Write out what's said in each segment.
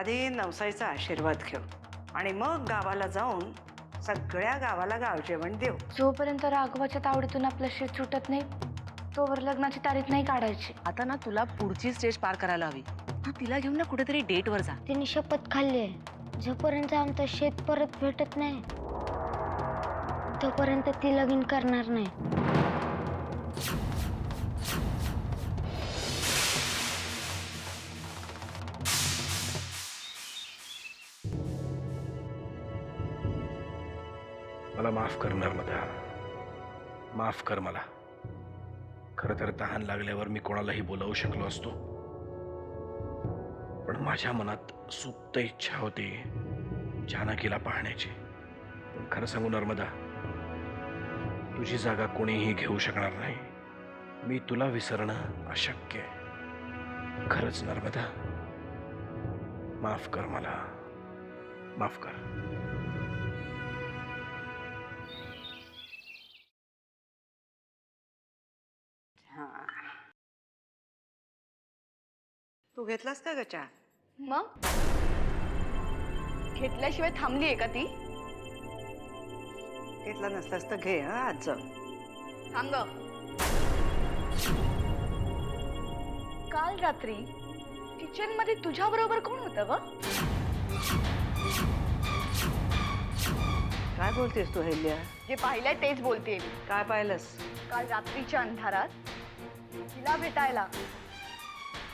आधी नवसाईचा आशीर्वाद घेऊ आणि मग गावाला जाऊन सगळ्या गावाला गावजेवण देऊ. जोपर्यंत राघवाच्या तावडीतून आपलं शेत सुटत नाही तोवर लग्नाची तारीख नाही काढायची. आता ना तुला पुढची स्टेज पार करायला हवी. तू तिला घेऊन ना कुठेतरी डेटवर जा. तिने शपथ खाल्ली आहे, जोपर्यंत आमचं शेत परत भेटत नाही तोपर्यंत ती लगीन करणार नाही. मला माफ कर नर्मदा, माफ कर मला. खरं तर तहान लागल्यावर मी कोणालाही बोलावू शकलो असतो, पण माझ्या मनात सुप्त इच्छा होती जानकीला पाहण्याची. पण खरं सांगू नर्मदा, तुझी जागा कोणीही घेऊ शकणार नाही. मी तुला विसरणं अशक्य आहे. खरंच नर्मदा, माफ कर मला, माफ कर. तू घेतलास का ग चहा? मग घेतल्याशिवाय थांबली आहे का ती? घेतला नसलास तर घे हा आज जाऊन. थांब ग. काल रात्री किचन मध्ये तुझ्या बरोबर कोण होतं ग? काय बोलतेस तू हेल्या? जे पाहिलंय तेच बोलतेय मी. काय पाहिलंस? काल रात्रीच्या अंधारात तिला भेटायला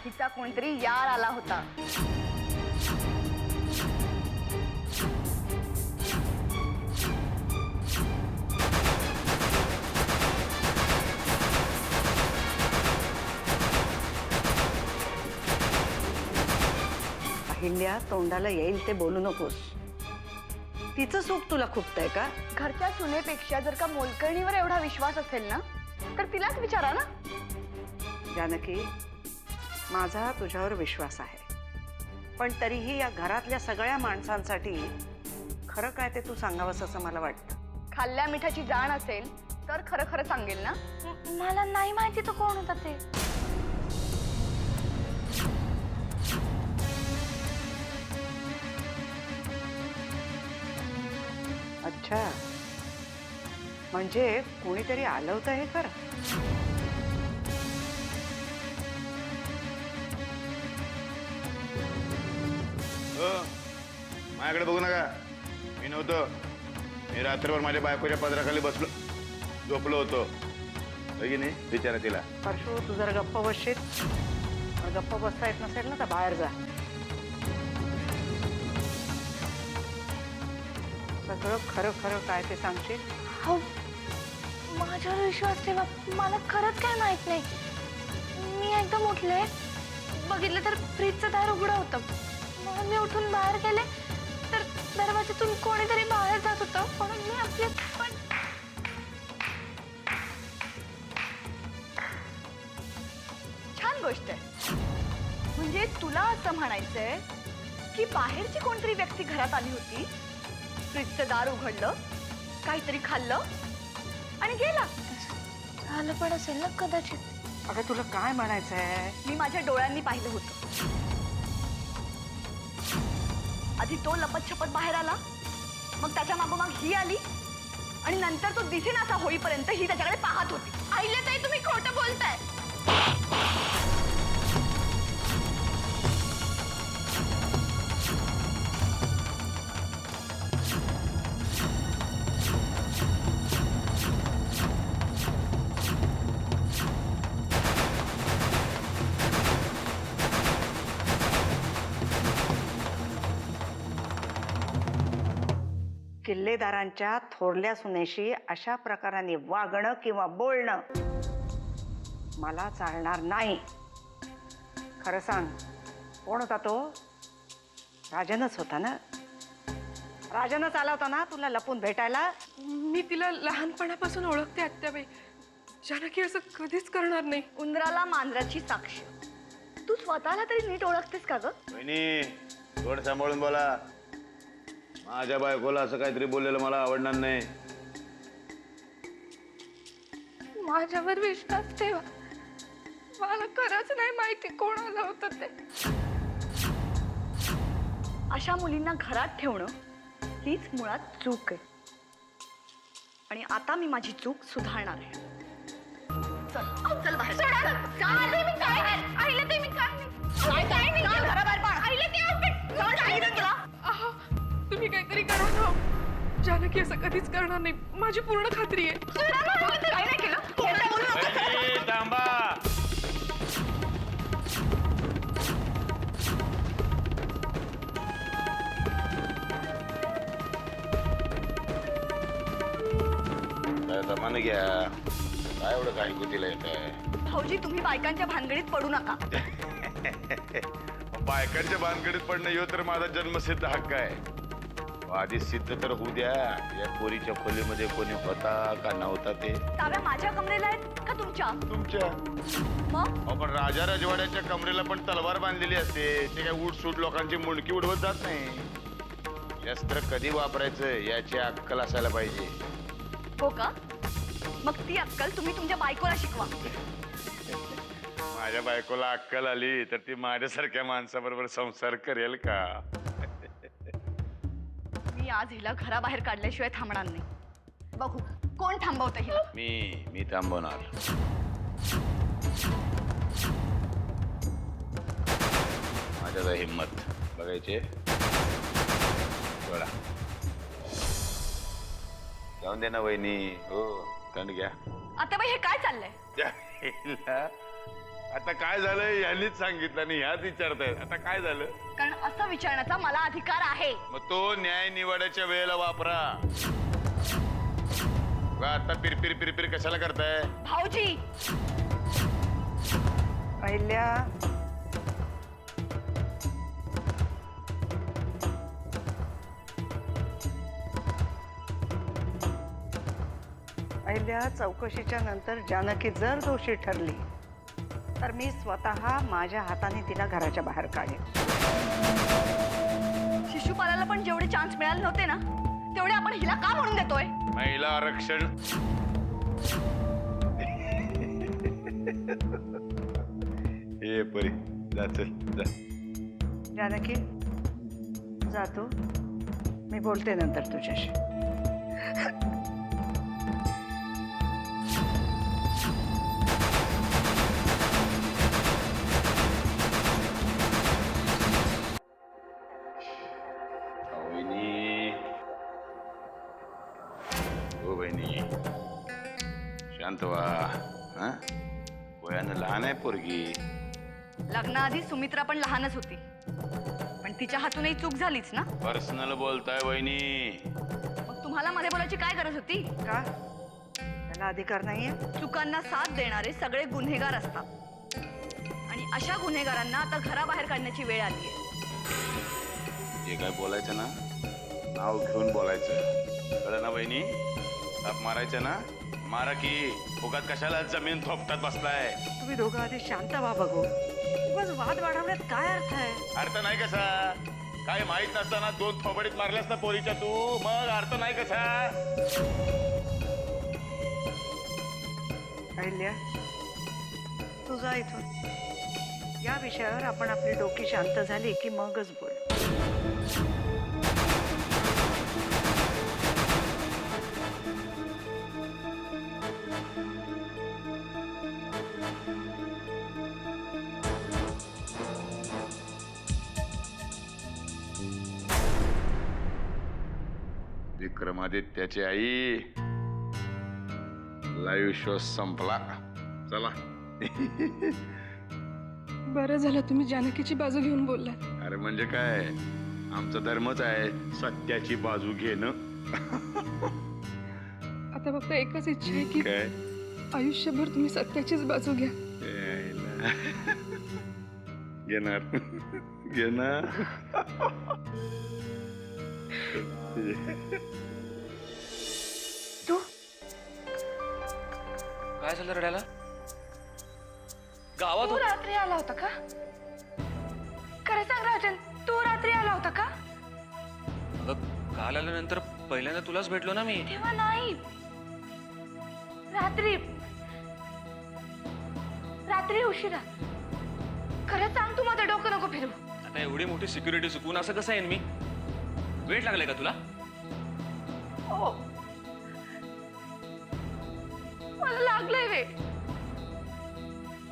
तिचा कोणतरी यार आला होता. अहिल्या, तोंडाला येईल ते बोलू नकोस. तिचं सुख तुला खुपतंय का? घरच्या सुनेपेक्षा जर का मोलकरणीवर एवढा विश्वास असेल ना तर तिलाच विचारा ना. जानकी, माझा तुझ्यावर विश्वास आहे, पण तरीही या घरातल्या सगळ्या माणसांसाठी खरं काय ते तू सांगावंस असं मला वाटतं. खाल्ल्या मिठाची जाण असेल तर खरं खरं सांगेल ना. मला नाही माहिती तो कोण होता ते. अच्छा, म्हणजे कोणीतरी आलं होतं हे खरं? माझ्याकडे बघू नका, मी नव्हतो. मी रात्रभर माझ्या बायकोच्या पदराखाली बसलो झोपलो होतो. की नाही विचारा तिला. परशु, तू जर गप्प बसशील, गप्प बसता येत नसेल ना तर बाहेर जा. सगळं खरं खरं काय ते सांगशील? हो, माझ्यावर विश्वास ठेवा. मला खरंच काय माहित नाही. मी एकदम उठले, बघितलं तर फ्रीजचं दार उघडं होतं. म्हणून मी उठून बाहेर गेले तर दरवाजातून कोणीतरी बाहेर जात होतं. म्हणून मी आपले पण छान गोष्ट आहे. म्हणजे तुला असं म्हणायचंय की बाहेरची कोणतरी व्यक्ती घरात आली होती, फ्रीजचं दार उघडलं, काहीतरी खाल्लं आणि गेला. झालं पण असेल ना कदाचित. अगं, तुला काय म्हणायचंय? मी माझ्या डोळ्यांनी पाहिलं होतं. आधी तो लपत छपत बाहेर आला, मग त्याच्या मागोमाग ही आली आणि नंतर तो दिसेनासा होईपर्यंत ही त्याच्याकडे पाहत होती. आईले ताई, तुम्ही खोटं बोलताय. किल्लेदारांच्या थोरल्या सुनेशी अशा प्रकाराने वागणं किंवा बोलणं मला चालणार नाही. खरं सांग, कोण होता तो? राजनच होता ना? राजनच आला होता ना तुला लपून भेटायला? मी तिला लहानपणापासून ओळखते आत्याबाई. जानकी असं कधीच करणार नाही. उंदराला मांजराची साक्ष. तू स्वतःला तरी नीट ओळखतेस का ग? वहिनी, थोडं सांभाळून बोला. माझ्या बायकोला असं काहीतरी बोललेलं मला आवडणार नाही. माझ्यावर विश्वास ठेवा. मला खरंच नाही माहिती कोण आलं होतं ते. अशा मुलींना घरात ठेवणं हीच मुळात चूक आहे. आणि आता मी माझी चूक सुधारणार आहे. चल बाहेर. घराबाहेर पड. आहा, तुम्ही काहीतरी करा ना. जानकी असं कधीच करणार नाही, माझी पूर्ण खात्री आहे. काही नाही केलं. खोटं बोलू नका. वहिनी, थांबा. काय दमानं घ्या. काय एवढं काही गुतीला येत आहे. भाऊजी, तुम्ही बायकांच्या भानगडीत पडू नका. बायकांच्या भानगडीत पडणं ह्यो तर माझा जन्मसिद्ध हक्क आहे. आधी सिद्ध तर होऊ द्या या पोरीच्या खोलीमध्ये कोणी होता का नव्हता ते. ताव्या माझ्या कमरेला आहेत का तुमच्या? तुमच्या. मग पण राजा राजवाड्याच्या कमरेला पण तलवार बांधलेली असते. ते काय उठसूट लोकांची मुंडकी उडवत जात नाही. शस्त्र कधी वापरायचं याची अक्कल असायला पाहिजे. हो का? मग ती अक्कल तुम्ही तुमच्या बायकोला शिकवा. माझ्या बायकोला अक्कल आली तर ती माझ्यासारख्या माणसाबरोबर संसार करेल का? मी आज हिला घराबाहेर काढल्याशिवाय थांबणार नाही. बघू कोण थांबवतं हिला. मी थांबवणार. माझ्याला हिम्मत बघायचे. बघा जाऊन दे ना वहिनी. हो थंड घ्या. आता बाई हे काय चाललंय? आता काय झालं यांनीच सांगितलं आणि ह्याच विचारतायत. आता काय झालं? कारण असं विचारण्याचा मला अधिकार आहे. मग तो न्याय निवाड्याच्या वेळेला वापरा. आता पिरपिर पिरपिर कशाला करताय? भाऊजी, अहिल्या, अहिल्या, चौकशीच्या नंतर जानकी जर दोषी ठरली तर मी स्वतः माझ्या हाताने तिला घराच्या बाहेर काढेन. शिशुपालाला पण जेवढे चान्स मिळाले नव्हते ना तेवढे आपण हिला का म्हणून देतोय? महिला आरक्षण. हे परी जा चल जा. जानकी जातो, मी बोलते नंतर तुझ्याशी. शांत व्हा. हा वयानं लहान आहे पोरगी. लग्नाआधी सुमित्रा पण लहानच होती, पण तिच्या हातूनही चूक झालीच ना. पर्सनल बोलताय वहिनी. मग तुम्हाला मध्ये बोलायची काय गरज होती? का त्याला अधिकार नाहीये? चुकांना साथ देणारे सगळे गुन्हेगार असतात आणि अशा गुन्हेगारांना आता घराबाहेर काढण्याची वेळ आली आहे. जे काय बोलायचं ना नाव घेऊन बोलायचं. कळलं ना वहिनी? ताप मारायचं ना मारा की. उगाच कशाला जमीन थोपटात बसलाय? तुम्ही दोघं आधी शांत व्हा बघू. उगाच वाद वाढवण्यात काय अर्थ आहे? अर्थ नाही कसा? काय माहित नसताना दोन थोबडीत मारल्यास ना पोरीच्या तू. मग अर्थ नाही कसा? अहिल्या, तू जा इथून. या विषयावर आपण आपली डोकी शांत झाली की मगच बोल. विक्रमादित्याची आई. लाईव्ह शो संपला. चला. बरं झालं तुम्ही जानकीची बाजू घेऊन बोललात. अरे म्हणजे काय, आमचा धर्मच आहे सत्याची बाजू घेणं. आता फक्त एकच इच्छा आहे की काय? आयुष्यभर तुम्ही सत्याचीच बाजू घ्या. घेणार घेणार. तू काय झालं रडायला? गावात तू रात्री आला होता का? खरं सांग राजन, तू रात्री आला होता का? काल आल्यानंतर पहिल्यांदा तुलाच भेटलो ना मी. तेव्हा नाही, रात्री रात्री उशिरा. खरं सांग, तू माझं डोकं नको फिरू. आता एवढी मोठी सिक्युरिटी चुकून असं कसं येईन मी? वेट लागलाय का तुला? हो, मला लागलंय वेळ.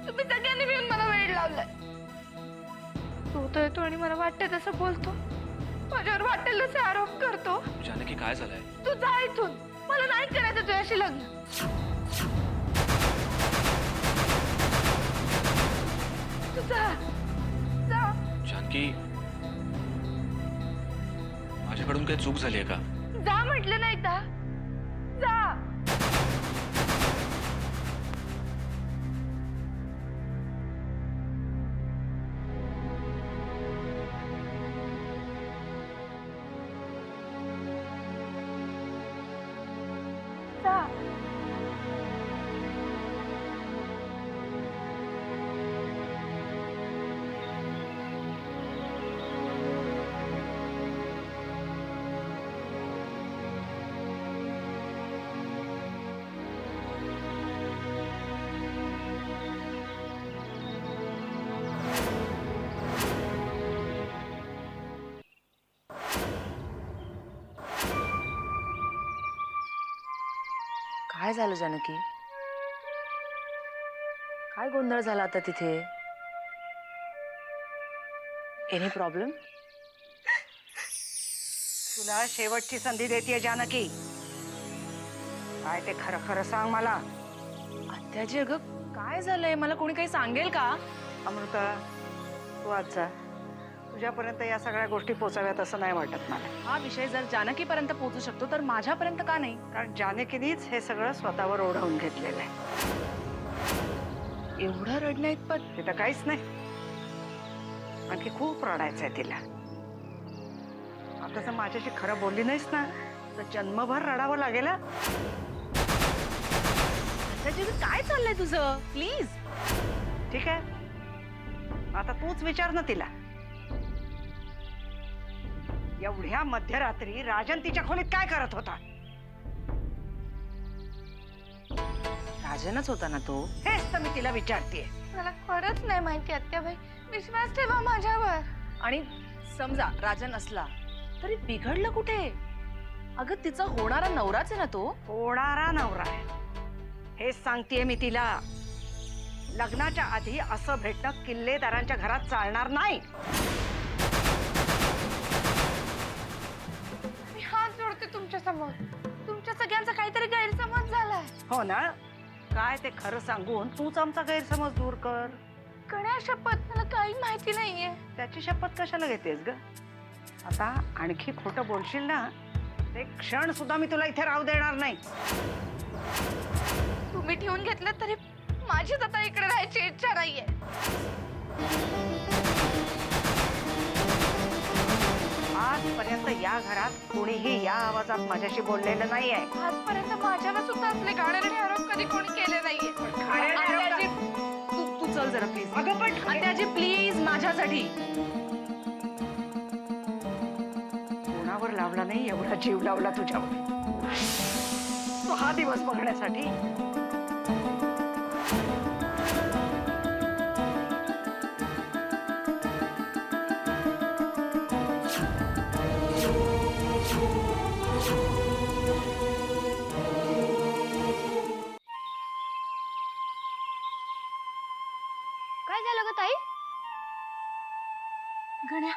तुम्ही सगळ्यांनी मिळून मला वेळ लावलाय. तू तर येतो आणि मला वाटतंय तसं बोलतो, माझ्यावर वाटेल तसे आरोप करतो. जानकी काय झालंय? तू जा इथून, मला नाही करायचं तुझ्याशी लग्न. तू जा जा. जानकी, माझ्याकडून काही चूक झाली आहे का? जा म्हटलं ना एकदा, जा. जा. काय झालं जानकी? काय गोंधळ झाला आता तिथे? Any problem? तुला शेवटची संधी देतेय जानकी. काय ते खरं खरं सांग मला. आत्याजी, अगं काय झालंय? मला कोणी काही सांगेल का? अमृता, तू आज जा. तुझ्यापर्यंत या सगळ्या गोष्टी पोचाव्यात असं नाही वाटत मला. हा विषय जर जानकीपर्यंत पोहोचू शकतो तर माझ्यापर्यंत का नाही? कारण जानकीनीच हे सगळं स्वतःवर ओढवून घेतलेलं आहे. एवढं रडण्या इतपत? ते तर काहीच नाही, आणखी खूप रडायचंय तिला. आता जर माझ्याशी खरं बोलली नाहीस ना तर जन्मभर रडावं लागेल. आत्याजी, काय चाललंय तुझं? प्लीज. ठीक आहे, आता तूच विचार ना तिला. एवढ्या मध्यरात्री राजन तिच्या खोलीत काय करत होता? राजनच होता ना तो. हेच तर मी तिला विचारतेय. मला खरंच नाही माहिती आत्याबाई, विश्वास ठेवा माझ्यावर. आणि समजा राजन असला तरी बिघडलं कुठे? अगं तिचा होणारा नवराच आहे ना तो. होणारा नवरा आहे हेच सांगतेय मी तिला. लग्नाच्या आधी असं भेटणं किल्लेदारांच्या घरात चालणार नाही. मी हात जोडते तुमच्या समोर. तुमच्या सगळ्यांचा काहीतरी गैरसमज झालाय. हो ना? काय ते खरं सांगून तूच आमचा गैरसमज दूर कर. गण्या, शपथ मला काही माहिती नाहीये. त्याची शपथ कशाला घेतेस ग? आता आणखी खोटं बोलशील ना ते क्षण सुद्धा मी तुला इथे राहू देणार नाही. तुम्ही ठेवून घेतलं तरी माझीच आता इकडे राहायची इच्छा नाहीये. आजपर्यंत या घरात कोणीही या आवाजात माझ्याशी बोललेलं नाहीये. आजपर्यंत माझ्यावर सुद्धा असले घाणेरडे आरोप कधी कोणी केले नाहीये. आत्याजी, तू चल जरा प्लीज. अगं पण आत्याजी प्लीज, माझ्यासाठी. कोणावर लावला नाही एवढा जीव लावला तुझ्यावर तो हा दिवस बघण्यासाठी. काय झालं ग ताई? गण्या,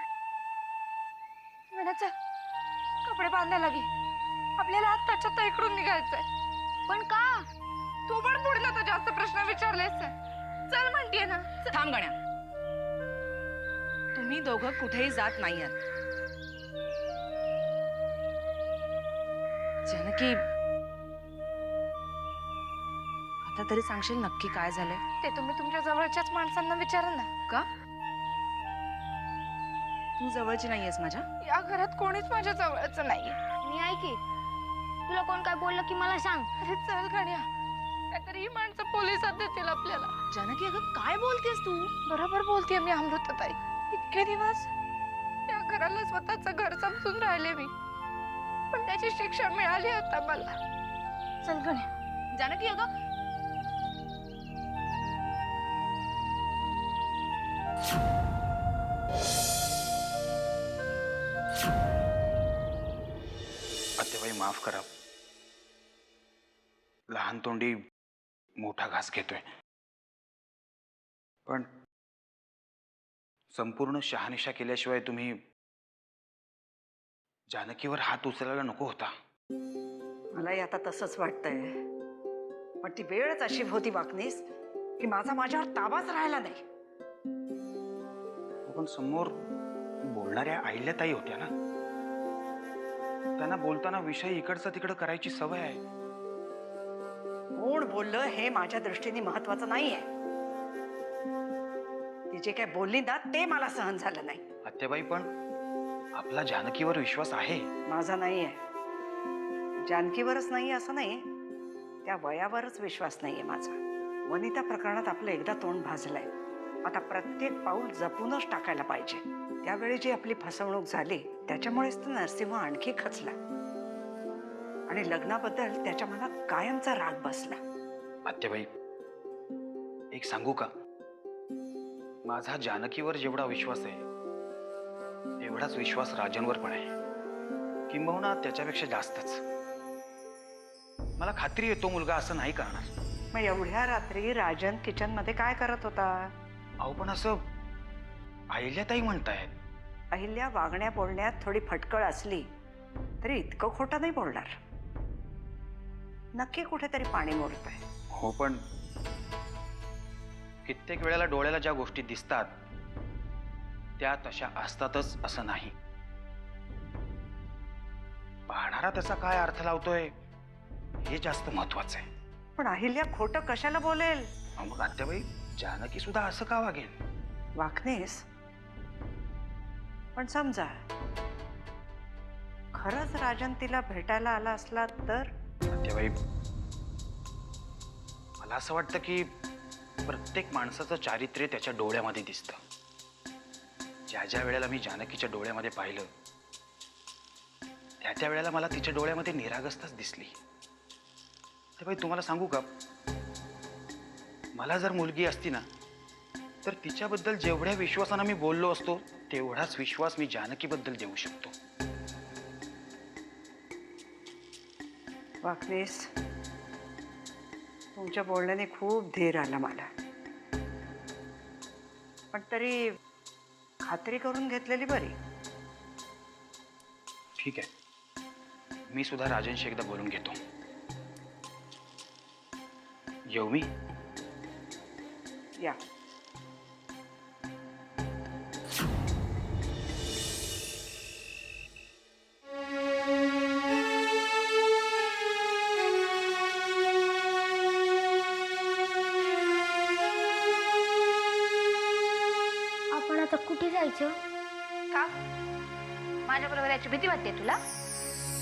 गण्या चल, कपडे बांधायला लागे. आपल्याला आत्ताच्या आता इकडून निघायचंय. पण का? तू पण पुढे तर जास्त प्रश्न विचारलेस. चल म्हणतीये ना. थांब गण्या, तुम्ही दोघं कुठेही जात नाही आहात. जानकी, आता तरी सांगशील नक्की काय झालंय? ते तुम्ही तुमच्या जवळच्याच माणसांना विचारा ना. का? तू जवळची नाहीयेस माझ्या? या घरात कोणीच माझ्या जवळचं नाहीये. मी आहे की. तुला कोण काय बोललं की मला सांग. अरे चल गण्या, नाहीतरी ही माणसं पोलिसात देतील आपल्याला. जानकी, अगं काय बोलतेस तू? बरोबर बोलतेय मी अमृताताई. इतके दिवस या घराला स्वतःचं घर समजून राहिले मी, पण त्याची शिक्षा मिळाली आता मला. चल गण्या. जानकी, अगं आत्याबाई माफ करा. लहान तोंडी मोठा घास घेतोय. पण संपूर्ण शहानिशा केल्याशिवाय तुम्ही जानकीवर हात उचलायला नको होता. मलाही आता तसंच वाटतंय. पण ती वेळच अशी होती वाकनीस की माझ्यावर ताबाच राहिला नाही. पण समोर बोलणाऱ्या अहिल्याताई होत्या ना. त्यांना बोलताना विषय इकडचा तिकडं करायची सवय आहे. कोण बोललं हे माझ्या दृष्टीने महत्वाचं नाहीये. ती जे काय बोलली ना ते मला सहन झालं नाही. आत्याबाई पण आपला जानकीवर विश्वास आहे. माझा नाहीये. जानकीवरच नाही असं नाही, त्या वयावरच विश्वास नाहीये माझा. वनिता प्रकरणात आपलं एकदा तोंड भाजलंय. आता प्रत्येक पाऊल जपूनच टाकायला पाहिजे. त्यावेळी जी आपली फसवणूक झाली त्याच्यामुळेच तर नरसिंह आणखी खचला आणि लग्नाबद्दल त्याच्या मनात कायमचा राग बसला. आत्याबाई एक सांगू का, माझा जानकीवर जेवढा विश्वास आहे एवढाच विश्वास राजनवर पण आहे, किंबहुना त्याच्यापेक्षा जास्तच. मला खात्री आहे तो मुलगा असं नाही करणार. मग एवढ्या रात्री राजन किचन मध्ये काय करत होता? अहो पण असं अहिल्याताई म्हणतायत. अहिल्या वागण्या बोलण्यात थोडी फटकळ असली तरी इतकं खोटं नाही बोलणार. नक्की कुठेतरी पाणी मोडतंय. हो पण कित्येक वेळेला डोळ्याला ज्या गोष्टी दिसतात त्या तशा असतातच असं नाही. पाहणारा त्याचा काय अर्थ लावतोय हे जास्त महत्वाचं आहे. पण अहिल्या खोटं कशाला बोलेल? मग आत्याबाई जानकी सुद्धा असं का वागेल? वाकणेस पण समजा खरंच राजन तिला भेटायला आला असला तर? आत्याबाई मला असं वाटतं की प्रत्येक माणसाचं चारित्र्य त्याच्या डोळ्यामध्ये दिसतं. ज्या ज्या वेळेला मी जानकीच्या डोळ्यामध्ये पाहिलं त्या वेळेला मला तिच्या डोळ्यामध्ये निरागसताच दिसली. तर बाई तुम्हाला सांगू का, मला जर मुलगी असती ना तर तिच्याबद्दल जेवढ्या विश्वासानं मी बोललो असतो तेवढाच विश्वास मी जानकीबद्दल देऊ शकतो. वाकणेस तुमच्या बोलण्याने खूप धीर आला मला. पण तरी खात्री करून घेतलेली बरी. ठीक आहे, मी सुद्धा राजनशी एकदा बोलून घेतो. येऊ मी? या. आपण आता कुठे जायचं? का माझ्या बरोबर याची भीती वाटते तुला?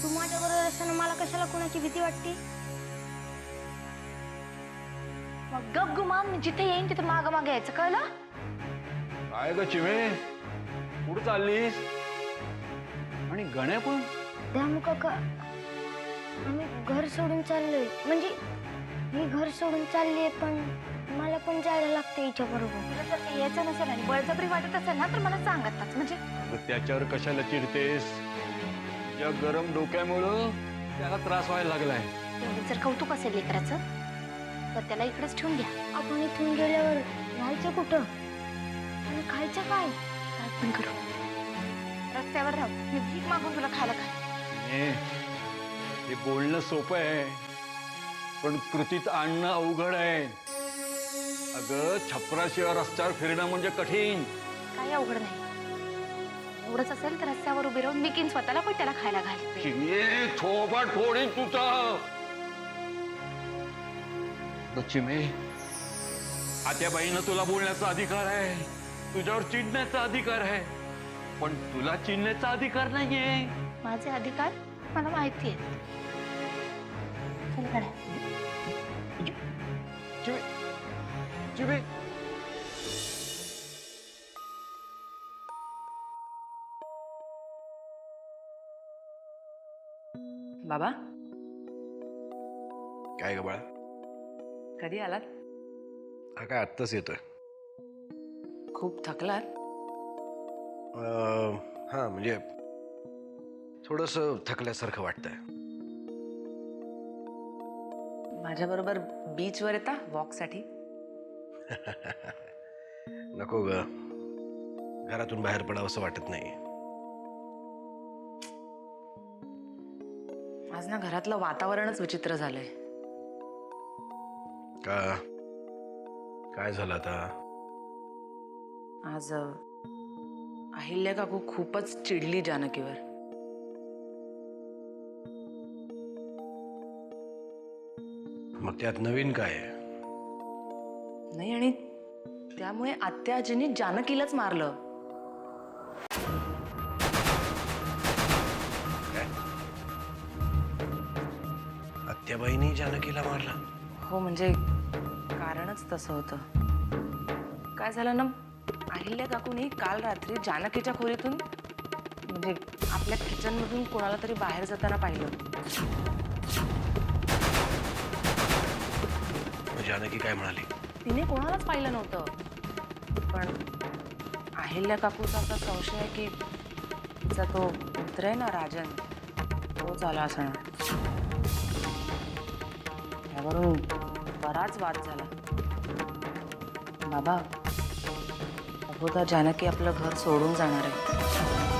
तू माझ्या बरोबर असताना मला कशाला कोणाची भीती वाटते? मग गप गुमान, मी जिथे येईन तिथे माग मागे यायचं, कळलं? काय ग चिमे, कुठं चाललीस? आणि गण्या पण? दामू काका, आम्ही घर सोडून चाललोय. म्हणजे मी घर सोडून चाललीये पण मला पण जायला लागतं हिच्या बरोबर. तुला जर काही यायचं नसेल आणि बळजबरी वाटत असेल ना तर मला सांगतात. म्हणजे अगं त्याच्यावर कशाला चिडतेस? या गरम डोक्यामुळं त्याला त्रास व्हायला लागलाय. एवढं जर कौतुक असेल लेकराचं तर त्याला इकडेच ठेवून घ्या. आपण इथून गेल्यावर राहायचं कुठं आणि खायचं काय? काय पण करू, रस्त्यावर राहू, मी भीक मागून तुला खायला घाल. हे बोलणं सोपं आहे पण कृतीत आणणं अवघड आहे. अगं छपराशिवाय रस्त्यावर फिरणं म्हणजे कठीण. काही अवघड नाही. एवढंच असेल तर रस्त्यावर उभे राहून विकीन स्वतःला पण त्याला खायला घाल. थोबाड फोडीन तुझा. चिमे, आत्याबाईनं तुला बोलण्याचा अधिकार आहे, तुझ्यावर चिडण्याचा अधिकार आहे, पण तुला चिडण्याचा अधिकार नाहीये. माझे अधिकार मला माहिती आहेत. चल गड्या. चिमे, चिमे. बाबा, काय ग बाळा? कधी आलात? हा काय आत्ताच येतोय. खूप थकलात? हा म्हणजे थोडंसं थकल्यासारखं वाटतंय. माझ्याबरोबर बीचवर येता वॉकसाठी? नको ग, घरातून बाहेर पडावं असं वाटत नाही. आज ना घरातलं वातावरणच विचित्र झालंय. का? काय झालं आता? आज अहिल्या काकू खूपच चिडली जानकीवर. मग त्यात नवीन काय आहे? नाही, आणि त्यामुळे आत्याजींनी जानकीलाच मारलं. आत्याबाईंनी जानकीला मारला? हो, म्हणजे कारणच तसं होतं. काय झालं ना, अहिल्या काकूनी काल रात्री जानकीच्या खोलीतून म्हणजे आपल्या किचनमधून कोणाला तरी बाहेर जाताना पाहिलं. जानकी काय म्हणाली? तिने कोणालाच पाहिलं नव्हतं, पण अहिल्या काकूचा असा संशय आहे की तिचा तो मित्र आहे ना राजन, तोच आला असणार. त्यावरून बराच वाद झाला. बाबा, बहुधा जानकी आपलं घर सोडून जाणार आहे.